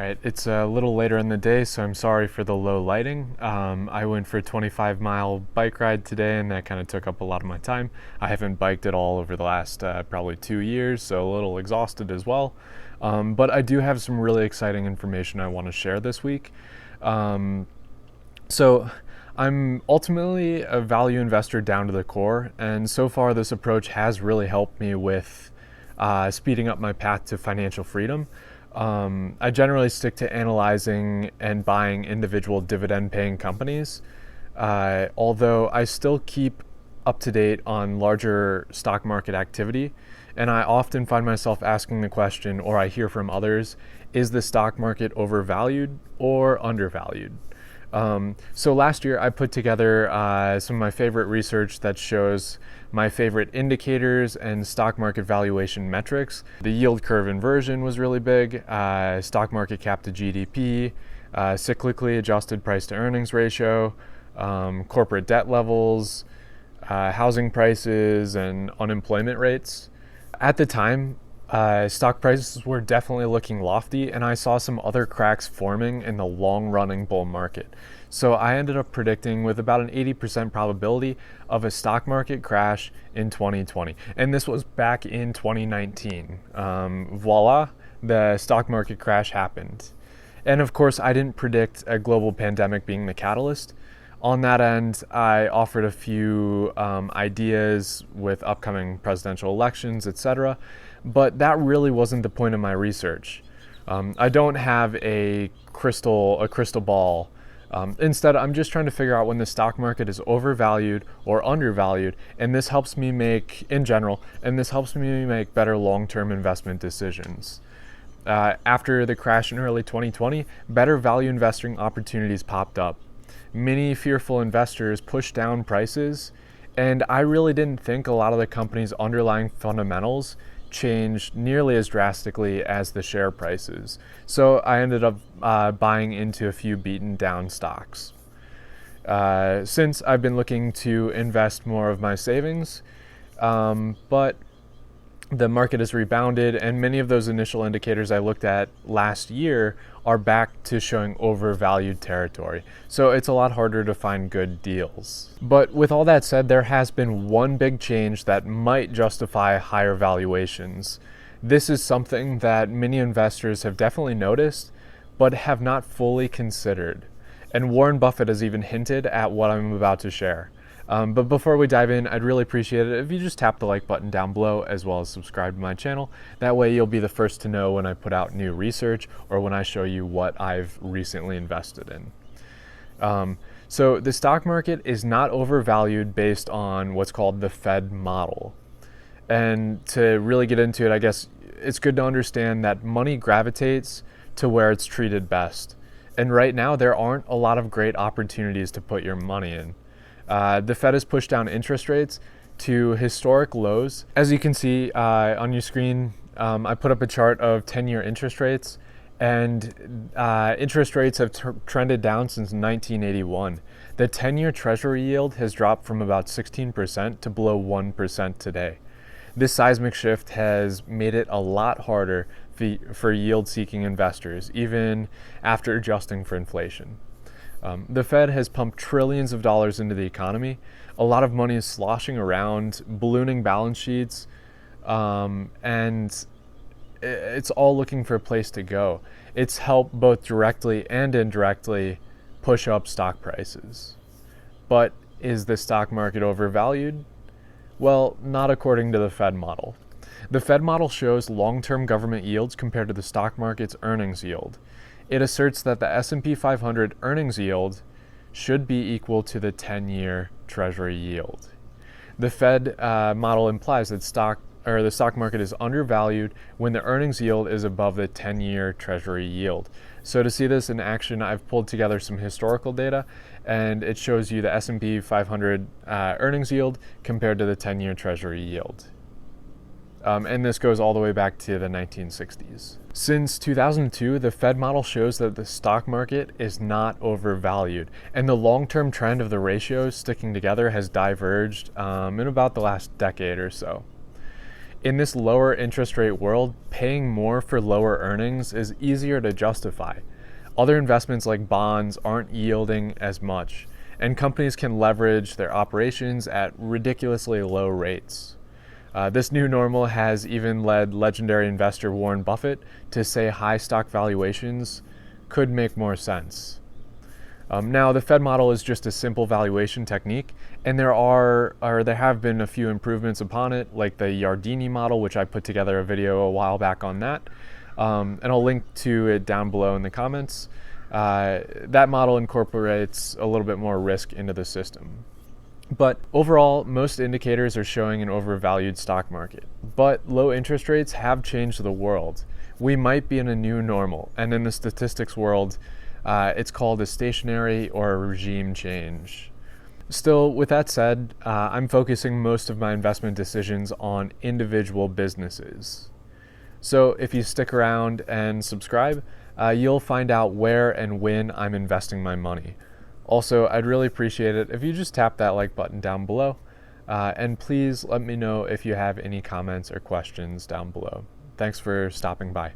right, it's a little later in the day, so I'm sorry for the low lighting. I went for a 25-mile bike ride today, and that kind of took up a lot of my time. I haven't biked at all over the last probably 2 years, so a little exhausted as well. But I do have some really exciting information I want to share this week. So I'm ultimately a value investor down to the core, and so far this approach has really helped me with speeding up my path to financial freedom. I generally stick to analyzing and buying individual dividend-paying companies, although I still keep up to date on larger stock market activity, and I often find myself asking the question, or I hear from others, is the stock market overvalued or undervalued? So last year I put together some of my favorite research that shows my favorite indicators and stock market valuation metrics. The yield curve inversion was really big, stock market cap to GDP, cyclically adjusted price to earnings ratio, corporate debt levels, housing prices, and unemployment rates. At the time, stock prices were definitely looking lofty, and I saw some other cracks forming in the long-running bull market. So I ended up predicting with about an 80% probability of a stock market crash in 2020. And this was back in 2019. Voila, the stock market crash happened. And of course, I didn't predict a global pandemic being the catalyst. On that end, I offered a few ideas with upcoming presidential elections, etc. But that really wasn't the point of my research. I don't have a crystal ball. Instead, I'm just trying to figure out when the stock market is overvalued or undervalued, and this helps me make, in general, and this helps me make better long-term investment decisions. After the crash in early 2020, better value investing opportunities popped up. Many fearful investors pushed down prices, and I really didn't think a lot of the company's underlying fundamentals changed nearly as drastically as the share prices. So I ended up buying into a few beaten down stocks. Since I've been looking to invest more of my savings, but the market has rebounded, and many of those initial indicators I looked at last year are back to showing overvalued territory. So it's a lot harder to find good deals. But with all that said, there has been one big change that might justify higher valuations. This is something that many investors have definitely noticed, but have not fully considered. And Warren Buffett has even hinted at what I'm about to share. But before we dive in, I'd really appreciate it if you just tap the like button down below, as well as subscribe to my channel. That way you'll be the first to know when I put out new research or when I show you what I've recently invested in. So the stock market is not overvalued based on what's called the Fed model. And to really get into it, I guess it's good to understand that money gravitates to where it's treated best. And right now, there aren't a lot of great opportunities to put your money in. The Fed has pushed down interest rates to historic lows. As you can see on your screen, I put up a chart of 10-year interest rates, and interest rates have trended down since 1981. The 10-year treasury yield has dropped from about 16% to below 1% today. This seismic shift has made it a lot harder for yield-seeking investors, even after adjusting for inflation. The Fed has pumped trillions of dollars into the economy. A lot of money is sloshing around, ballooning balance sheets, and it's all looking for a place to go. It's helped both directly and indirectly push up stock prices. But is the stock market overvalued? Well, not according to the Fed model. The Fed model shows long-term government yields compared to the stock market's earnings yield. It asserts that the S&P 500 earnings yield should be equal to the 10-year treasury yield. The Fed model implies that the stock market is undervalued when the earnings yield is above the 10-year treasury yield. So to see this in action, I've pulled together some historical data, and it shows you the S&P 500 earnings yield compared to the 10-year treasury yield. And this goes all the way back to the 1960s. Since 2002, the Fed model shows that the stock market is not overvalued, and the long-term trend of the ratios sticking together has diverged in about the last decade or so. In this lower interest rate world, paying more for lower earnings is easier to justify. Other investments like bonds aren't yielding as much, and companies can leverage their operations at ridiculously low rates. This new normal has even led legendary investor Warren Buffett to say high stock valuations could make more sense. Now, the Fed model is just a simple valuation technique, and there have been a few improvements upon it, like the Yardeni model, which I put together a video a while back on that, and I'll link to it down below in the comments. That model incorporates a little bit more risk into the system. But overall, most indicators are showing an overvalued stock market. But low interest rates have changed the world. We might be in a new normal, and in the statistics world, it's called a stationary or a regime change. Still, with that said, I'm focusing most of my investment decisions on individual businesses. So if you stick around and subscribe, you'll find out where and when I'm investing my money. Also, I'd really appreciate it if you just tap that like button down below. And please let me know if you have any comments or questions down below. Thanks for stopping by.